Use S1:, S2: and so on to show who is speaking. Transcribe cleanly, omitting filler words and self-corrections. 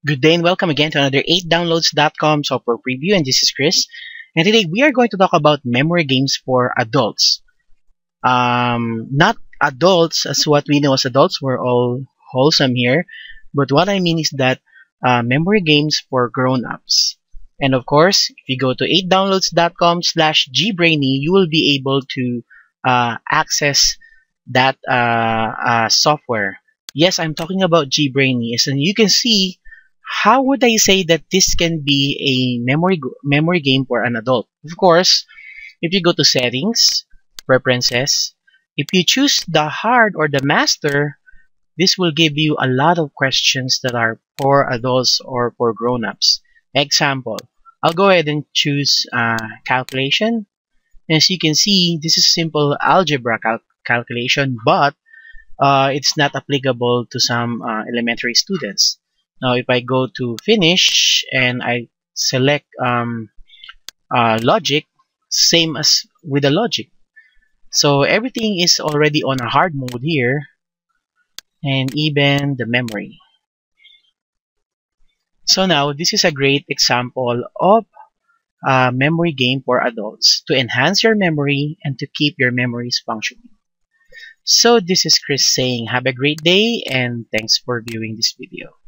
S1: Good day and welcome again to another 8downloads.com software preview, and this is Chris. And today we are going to talk about memory games for adults. Not adults as what we know as adults, we're all wholesome here, but what I mean is that memory games for grown-ups. And of course, if you go to 8downloads.com/gbrainy, you will be able to access that software. Yes, I'm talking about GBrainy, and you can see how would I say that this can be a memory game for an adult? Of course, if you go to settings, preferences, if you choose the hard or the master, this will give you a lot of questions that are for adults or for grown-ups. Example, I'll go ahead and choose calculation. As you can see, this is simple algebra calculation, but it's not applicable to some elementary students. Now, if I go to finish and I select logic, same as with the logic. So everything is already on a hard mode here, and even the memory. So now, this is a great example of a memory game for adults to enhance your memory and to keep your memories functioning. So this is Chris saying have a great day and thanks for viewing this video.